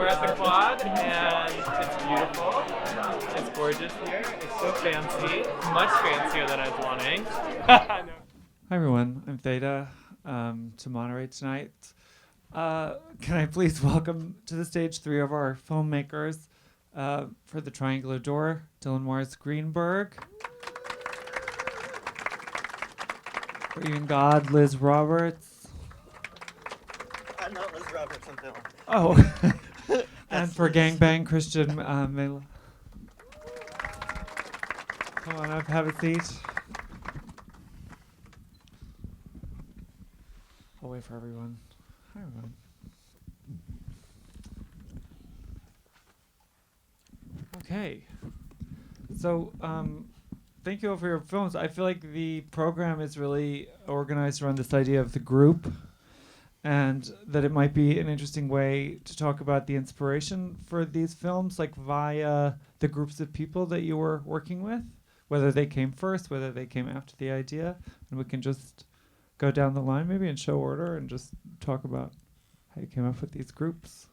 we're at the quad, and it's beautiful. It's gorgeous here. It's so fancy. Much fancier than I was wanting. Hi, everyone. I'm Theda to moderate tonight. Can I please welcome to the stage three of our filmmakers for The Triangular Door, Dylan Morris Greenberg. For Even God, Liz Roberts. I'm not Liz Roberts, I'm Dylan. Oh. And for GANGBANG, Christian Meola. Come on up, have a seat. I'll wait for everyone. Hi, everyone. Okay. So, thank you all for your films. I feel like the program is really organized around this idea of the group, and that it might be an interesting way to talk about the inspiration for these films, like via the groups of people that you were working with, whether they came first, whether they came after the idea, and we can just go down the line maybe in show order and just talk about how you came up with these groups.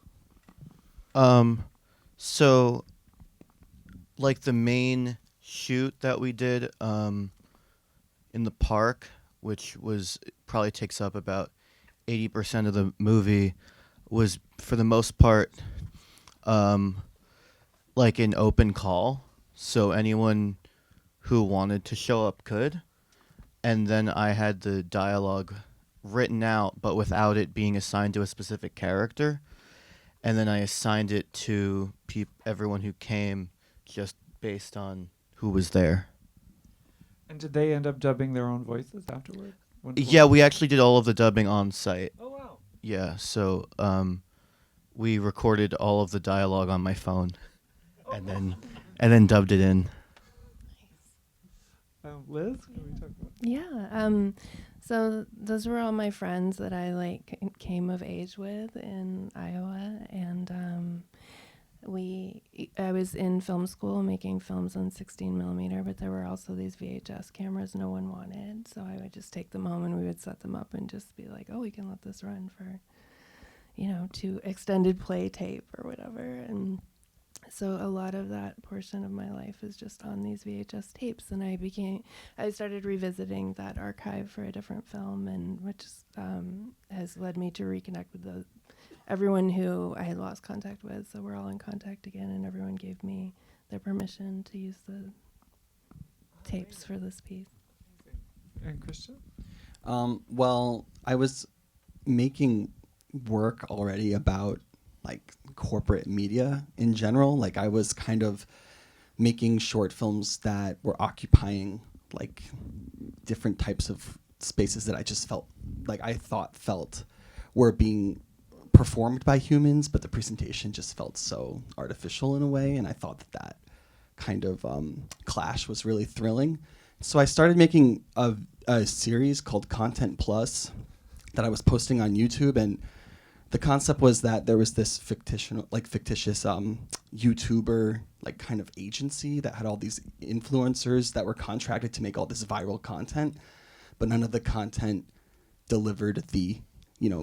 So, like the main shoot that we did in the park, which was probably takes up about 80% of the movie, was for the most part like an open call, so anyone who wanted to show up could. And then I had the dialogue written out, but without it being assigned to a specific character. And then I assigned it to everyone who came just based on who was there. And did they end up dubbing their own voices afterward? Yeah, we actually did all of the dubbing on site. Oh, wow. Yeah, so we recorded all of the dialogue on my phone and then dubbed it in. Liz, can we talk about? Yeah. So those were all my friends that I came of age with in Iowa, and I was in film school making films on 16 millimeter, but there were also these VHS cameras no one wanted, so I would just take them home and we would set them up and just be like, oh, we can let this run for, 2 extended play tape or whatever. And so a lot of that portion of my life is just on these VHS tapes, and I started revisiting that archive for a different film, and which has led me to reconnect with everyone who I had lost contact with. So we're all in contact again, and everyone gave me their permission to use the tapes for this piece. And Christian? Well, I was making work already about corporate media in general. Like I was kind of making short films that were occupying different types of spaces that I just felt were being performed by humans, but the presentation just felt so artificial in a way, and I thought that kind of clash was really thrilling. So I started making a series called Content Plus that I was posting on YouTube, and the concept was that there was this fictitious YouTuber kind of agency that had all these influencers that were contracted to make all this viral content, but none of the content delivered the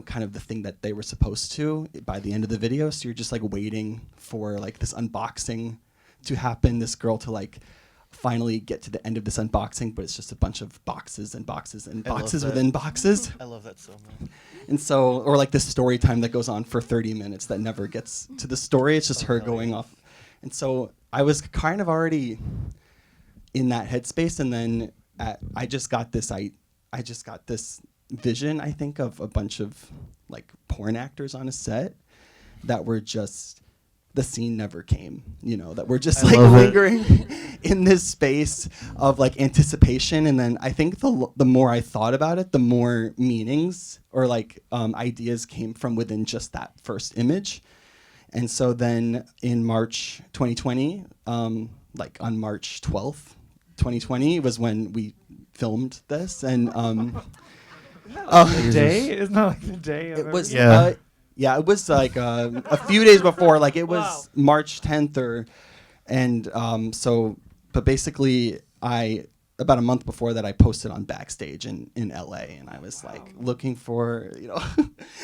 kind of the thing that they were supposed to by the end of the video. So you're just waiting for this unboxing to happen, this girl to finally get to the end of this unboxing, but it's just a bunch of boxes and boxes and boxes within boxes. I love that so much. And so, or this story time that goes on for 30 minutes that never gets to the story. It's just her going off. And so I was kind of already in that headspace, and then I just got this vision, I think, of a bunch of porn actors on a set that were just, the scene never came, that we're just lingering in this space of anticipation. And then I think the more I thought about it, the more meanings or ideas came from within just that first image. And so then in March 2020, on March 12th, 2020 was when we filmed this. And the day? Isn't that the day of it was, Yeah. yeah, it was a few days before, it was March 10th but basically I about a month before that, I posted on Backstage in LA, and I was like looking for,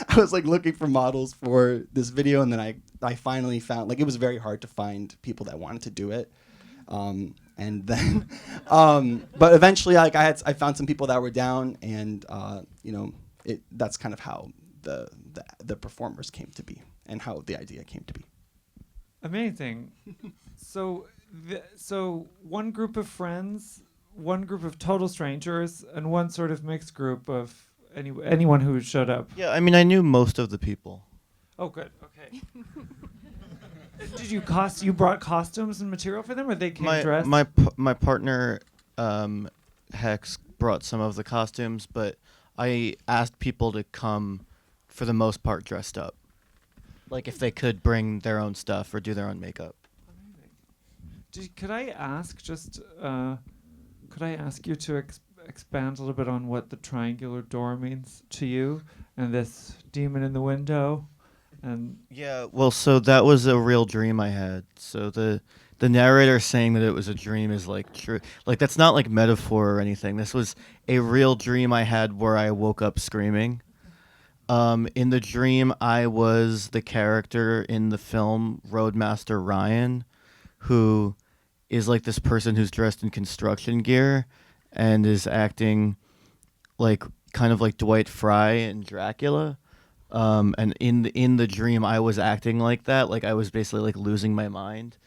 I was like looking for models for this video, and then I finally found, like, it was very hard to find people that wanted to do it. And then, but eventually, like, I found some people that were down, and that's kind of how the performers came to be, and how the idea came to be. Amazing. So one group of friends, one group of total strangers, and one sort of mixed group of anyone who showed up. Yeah, I mean, I knew most of the people. Oh, good. Okay. Did you brought costumes and material for them, or they came dressed? My partner, Hex, brought some of the costumes, but I asked people to come, for the most part, dressed up. Like, if they could bring their own stuff or do their own makeup. Could I ask you to expand a little bit on what the triangular door means to you, and this demon in the window? And yeah, well, so that was a real dream I had. So the narrator saying that it was a dream is like true. Like, that's not like metaphor or anything. This was a real dream I had where I woke up screaming. In the dream, I was the character in the film Roadmaster Ryan, who is like this person who's dressed in construction gear and is acting like kind of like Dwight Fry in Dracula. And in the dream, I was acting like that. Like, I was basically like losing my mind,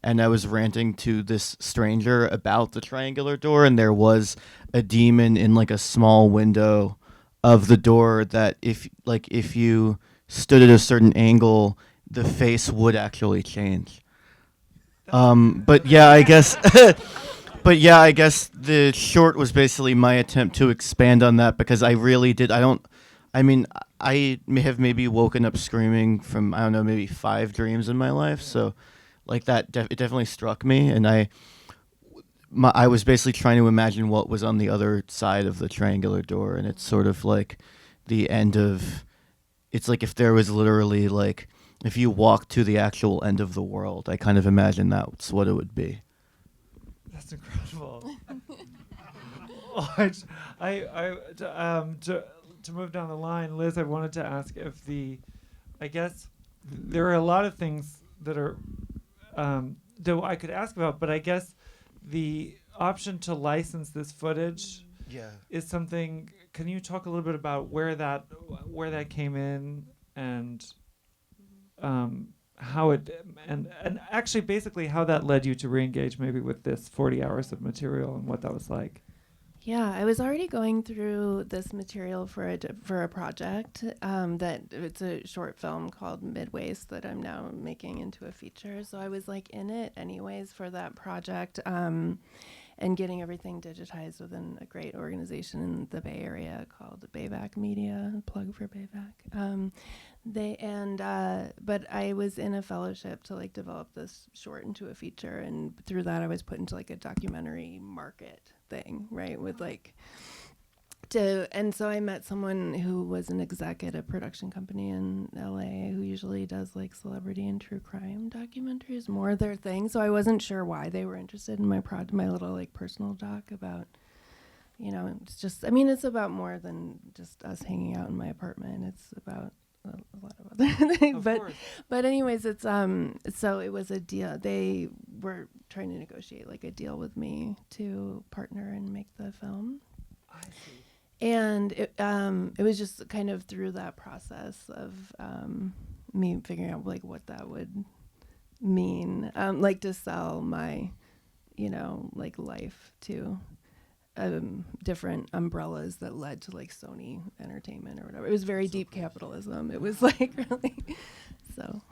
and I was ranting to this stranger about the triangular door, and there was a demon in like a small window of the door that if you stood at a certain angle, the face would actually change. But yeah, I guess the short was basically my attempt to expand on that, because I really did. I may have maybe woken up screaming from, I don't know, maybe 5 dreams in my life. So like that, it definitely struck me. And I was basically trying to imagine what was on the other side of the triangular door. And it's sort of like the end of, it's like if there was literally like, if you walked to the actual end of the world, I kind of imagine that's what it would be. That's incredible. To move down the line, Liz, I wanted to ask if I guess there are a lot of things that are that I could ask about, but I guess the option to license this footage is something. Can you talk a little bit about where that came in, and how it and actually basically how that led you to re-engage maybe with this 40 hours of material and what that was like? Yeah, I was already going through this material for a project that it's a short film called Midwaste that I'm now making into a feature. So I was like in it anyways for that project, and getting everything digitized within a great organization in the Bay Area called Bayback Media. Plug for Bayback. But I was in a fellowship to like develop this short into a feature, and through that I was put into like a documentary market thing, right? With like and so I met someone who was an exec at a production company in LA who usually does like celebrity and true crime documentaries, more their thing. So I wasn't sure why they were interested in my little like personal doc about, it's just, it's about more than just us hanging out in my apartment. It's about a lot of other things. But anyways, it's so it was a deal. They were trying to negotiate like a deal with me to partner and make the film. I see. And it was just kind of through that process of me figuring out like what that would mean, like to sell my, like life to different umbrellas that led to like Sony Entertainment or whatever. It was very deep capitalism. It was like really, so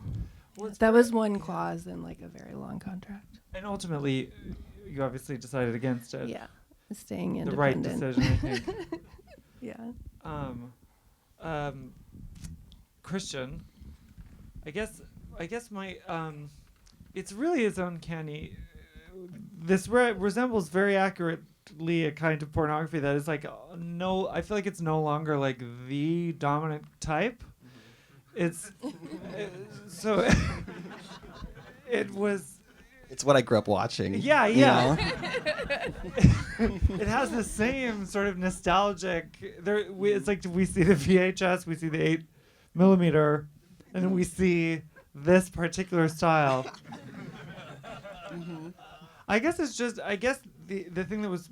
that was one clause in like a very long contract. And ultimately, you obviously decided against it. Yeah, staying the right independent. decision, I think. Yeah. Christian, I guess my it's really is uncanny. This resembles very accurately a kind of pornography that is like I feel like it's no longer like the dominant type. It's so it was It's what I grew up watching. Yeah, you yeah. know? It has the same sort of nostalgic. It's like we see the VHS, we see the 8mm, and then we see this particular style. I guess it's just. I guess the thing that was.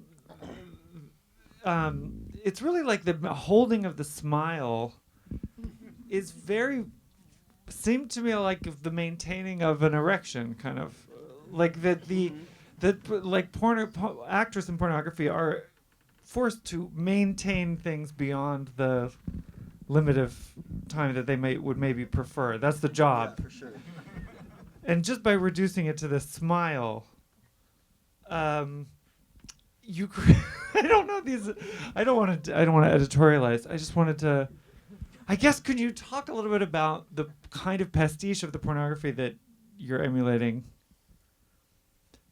It's really like the holding of the smile is seemed to me like the maintaining of an erection, kind of like like actors in pornography are forced to maintain things beyond the limit of time that they would maybe prefer. That's the job. Yeah, for sure. And just by reducing it to the smile, you I don't know these. I don't want to editorialize. I just wanted to. I guess could you talk a little bit about the kind of pastiche of the pornography that you're emulating?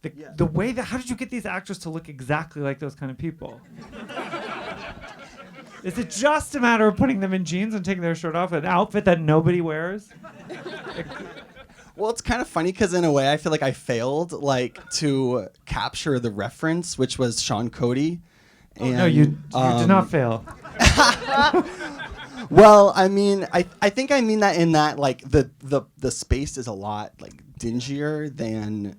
The way that how did you get these actors to look exactly like those kind of people? Is it just a matter of putting them in jeans and taking their shirt off, an outfit that nobody wears? Well, it's kind of funny because in a way I feel like I failed to capture the reference, which was Sean Cody. Oh, no, you did not fail. Well, I mean, I think I mean that in that like the space is a lot like dingier than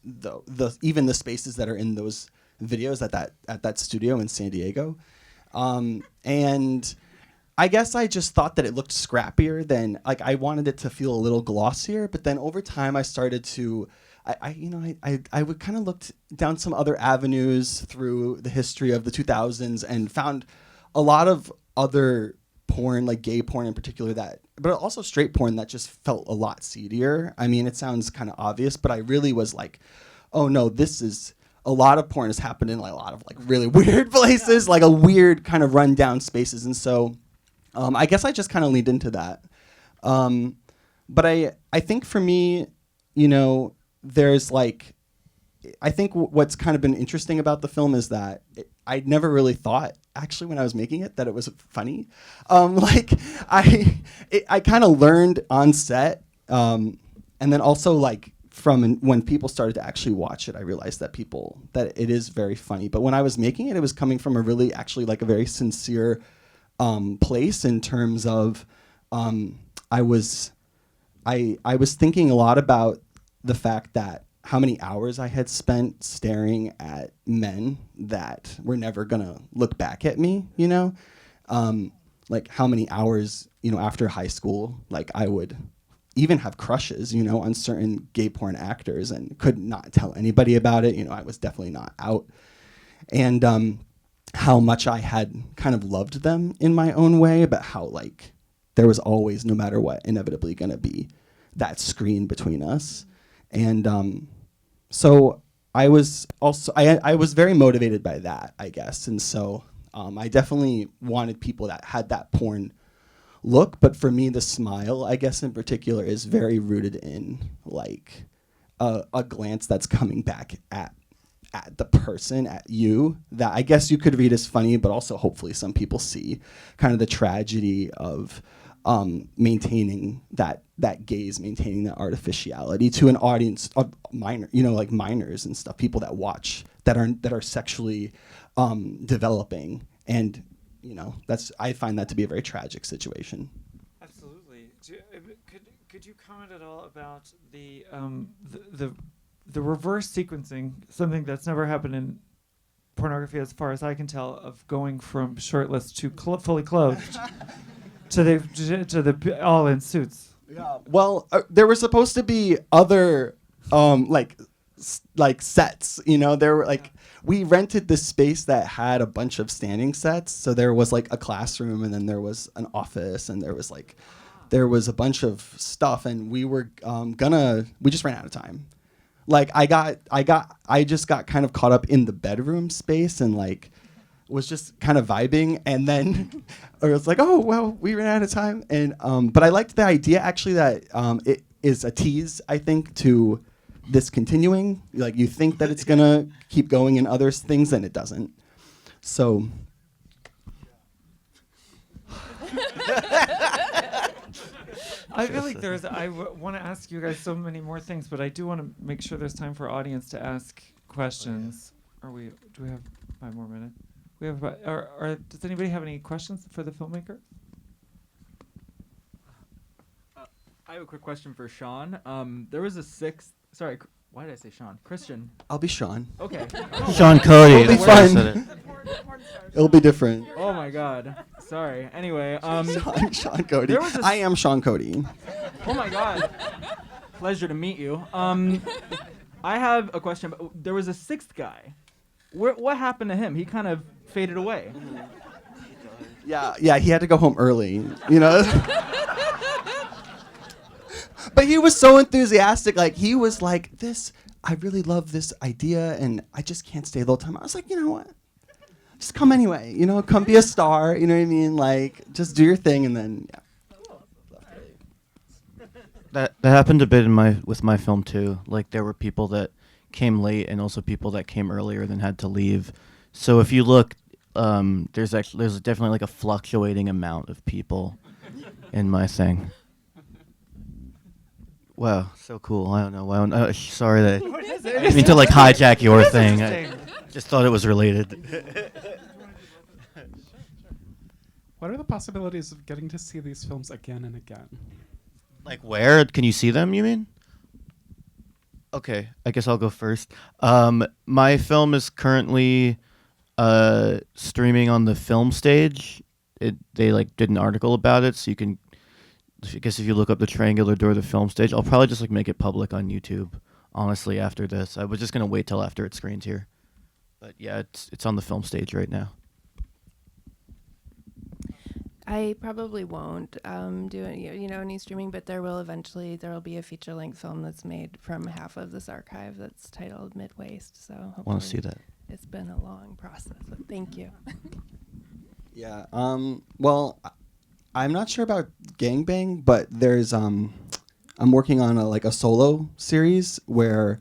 the even the spaces that are in those videos at that studio in San Diego, and I guess I just thought that it looked scrappier than like I wanted it to feel a little glossier. But then over time, I started to, I would kind of looked down some other avenues through the history of the 2000s and found a lot of other porn, like gay porn in particular, but also straight porn that just felt a lot seedier. I mean, it sounds kind of obvious, but I really was like, oh no, this is. A lot of porn has happened in like a lot of like really weird places, like a weird kind of rundown spaces, and so. I guess I just kind of leaned into that. But I think for me, there's like, I think what's kind of been interesting about the film is that I never really thought, actually, when I was making it, that it was funny. I kind of learned on set, and then also like from when people started to actually watch it, I realized that it is very funny. But when I was making it, it was coming from a really actually like a very sincere place in terms of I was thinking a lot about the fact that how many hours I had spent staring at men that were never gonna look back at me, like how many hours, after high school, like I would even have crushes, on certain gay porn actors and could not tell anybody about it. I was definitely not out. And how much I had kind of loved them in my own way, but how like there was always, no matter what, inevitably going to be that screen between us. And so I was also, I was very motivated by that, I guess. And so I definitely wanted people that had that porn look, but for me, the smile, I guess in particular, is very rooted in like a glance that's coming back at the person, at you, that I guess you could read as funny, but also hopefully some people see kind of the tragedy of maintaining that gaze, maintaining that artificiality to an audience of like minors and stuff, people that watch that are sexually developing, and I find that to be a very tragic situation. Absolutely. Could you comment at all about the reverse sequencing, something that's never happened in pornography as far as I can tell, of going from shirtless to fully clothed to the all in suits? Yeah. Well, there were supposed to be other like sets, there were like we rented this space that had a bunch of standing sets. So there was like a classroom, and then there was an office, and there was a bunch of stuff, and we were we just ran out of time. Like I just got kind of caught up in the bedroom space and like was just kind of vibing, and then I was like, oh well, we ran out of time. And but I liked the idea actually that it is a tease, I think, to this continuing. Like you think that it's gonna keep going in other things, and it doesn't. So I feel like I want to ask you guys so many more things, but I do want to make sure there's time for audience to ask questions. Do we have 5 more minutes? We have does anybody have any questions for the filmmaker? I have a quick question for Sean. There was a why did I say Sean? Christian. I'll be Sean. Okay. Sean Cody. It'll be that's why I said fun. it. It'll be different. Oh my God. Sorry. Anyway, Sean Cody. there was a I am Sean Cody. oh my God. Pleasure to meet you. I have a question. There was a 6th guy. What happened to him? He kind of faded away. Yeah, he had to go home early, you know? But he was so enthusiastic. Like, he was like, I really love this idea, and I just can't stay the whole time. I was like, you know what? Just come anyway, you know? Come be a star, you know what I mean? Like, just do your thing, and then, yeah. That happened a bit with my film too. Like there were people that came late and also people that came earlier than had to leave. So if you look, there's definitely like a fluctuating amount of people in my thing. Wow, so cool. I don't know why. Sorry that I didn't mean to like hijack your thing. I just thought it was related. What are the possibilities of getting to see these films again and again? Like where? Can you see them, you mean? Okay, I guess I'll go first. My film is currently streaming on the film stage. They like did an article about it, so you can, I guess if you look up the Triangular Door, the film stage, I'll probably just like make it public on YouTube, honestly, after this. I was just going to wait till after it screens here. But yeah, it's on the film stage right now. I probably won't do any streaming, but there will be a feature-length film that's made from half of this archive that's titled Mid-Waste. So I want to see that. It's been a long process, but thank you. Yeah. Well, I'm not sure about GANGBANG, but there's I'm working on a solo series where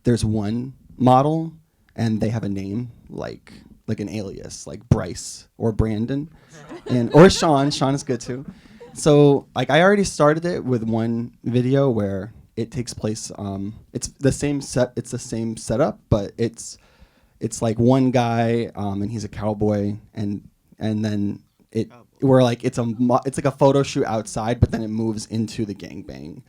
there's one model and they have a name like an alias, like Bryce or Brandon, or Sean. Sean is good too. So like I already started it with one video where it takes place. It's the same setup, but it's like one guy and he's a cowboy, and then we're like it's like a photo shoot outside, but then it moves into the gangbang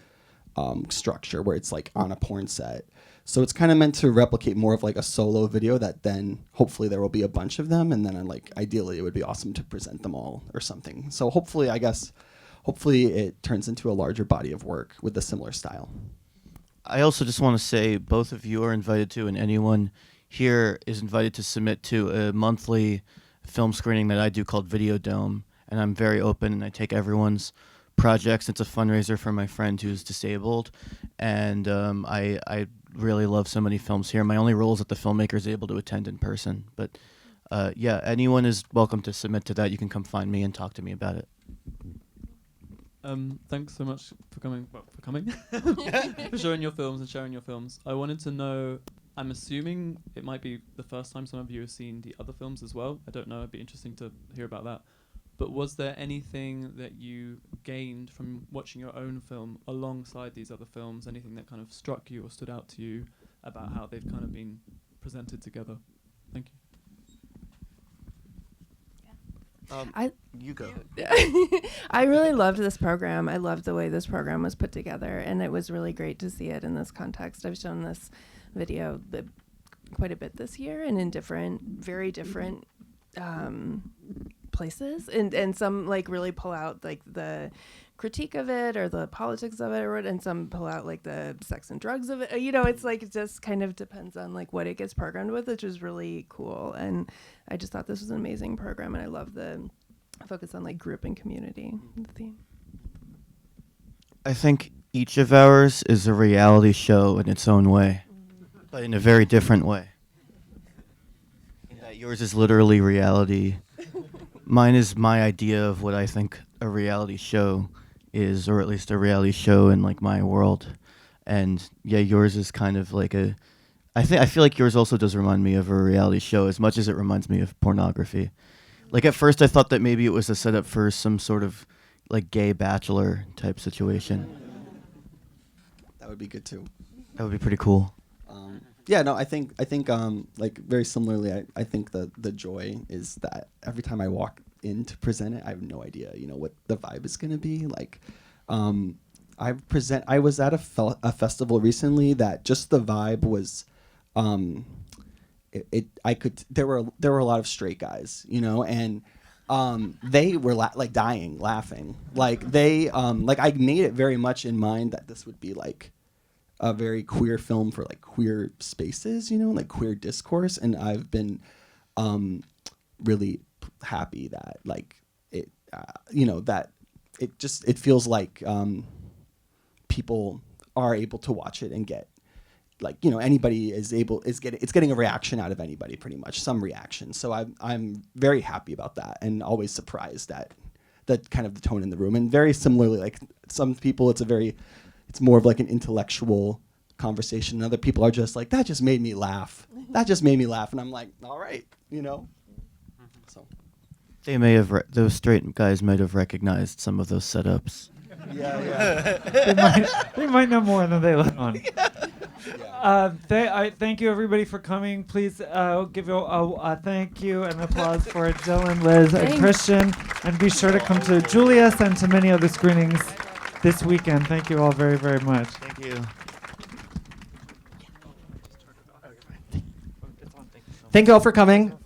structure where it's like on a porn set. So it's kind of meant to replicate more of like a solo video that then hopefully there will be a bunch of them, and then ideally it would be awesome to present them all or something. So hopefully it turns into a larger body of work with a similar style. I also just want to say both of you are invited to, and anyone here is invited to submit to a monthly film screening that I do called Video Dome, and I'm very open and I take everyone's projects. It's a fundraiser for my friend who's disabled, and I really love so many films here. My only rule is that the filmmaker is able to attend in person, but yeah, anyone is welcome to submit to that. You can come find me and talk to me about it. Thanks so much for coming, for showing your films and sharing your films. I wanted to know, I'm assuming it might be the first time some of you have seen the other films as well. I don't know, it'd be interesting to hear about that. But was there anything that you gained from watching your own film alongside these other films? Anything that kind of struck you or stood out to you about how they've kind of been presented together? Thank you. You go. I really loved this program. I loved the way this program was put together, and it was really great to see it in this context. I've shown this video quite a bit this year, and in very different places, and some like really pull out like the critique of it or the politics of it, and some pull out like the sex and drugs of it. It's like it just kind of depends on like what it gets programmed with, which is really cool. And I just thought this was an amazing program, and I love the focus on like group and community theme. I think each of ours is a reality show in its own way, but in a very different way. Yours is literally reality. Mine is my idea of what I think a reality show is, or at least a reality show in like my world. And yeah, yours is kind of like I feel like yours also does remind me of a reality show as much as it reminds me of pornography. Like at first I thought that maybe it was a setup for some sort of like gay bachelor type situation. That would be good too. That would be pretty cool. Yeah, no, I think like very similarly, I think the joy is that every time I walk in to present it, I have no idea, what the vibe is going to be. Like, I was at a festival recently that just the vibe was, there were a lot of straight guys, and they were like dying laughing. Like I made it very much in mind that this would be like a very queer film for like queer spaces, like queer discourse. And I've been really happy that like it, that it feels like people are able to watch it and get like, anybody is getting a reaction out of anybody, pretty much some reaction. So I'm very happy about that, and always surprised at that kind of the tone in the room. And very similarly, like some people, it's more of like an intellectual conversation. And other people are just like, that just made me laugh. That just made me laugh. And I'm like, all right, So They may have those straight guys might have recognized some of those setups. Yeah. They might know more than they let on. I thank you everybody for coming. Please give you a thank you and applause for Dylan, Liz, and Christian, and be sure to come to Julius and to many other screenings this weekend. Thank you all very, very much. Thank you. Thank you all for coming.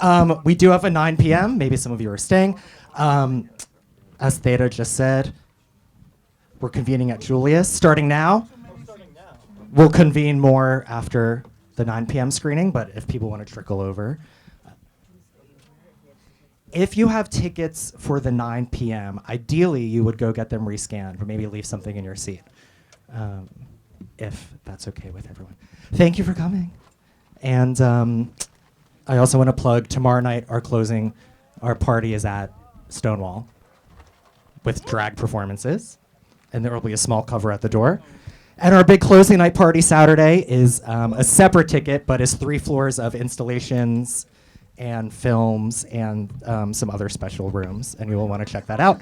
We do have a 9 p.m. Maybe some of you are staying. As Theda just said, we're convening at Julius starting now. We'll convene more after the 9 p.m. screening, but if people want to trickle over. If you have tickets for the 9 p.m., ideally you would go get them rescanned or maybe leave something in your seat, if that's okay with everyone. Thank you for coming. And I also want to plug tomorrow night our party is at Stonewall with drag performances, and there will be a small cover at the door. And our big closing night party Saturday is a separate ticket, but is 3 floors of installations and films and some other special rooms, and you will want to check that out.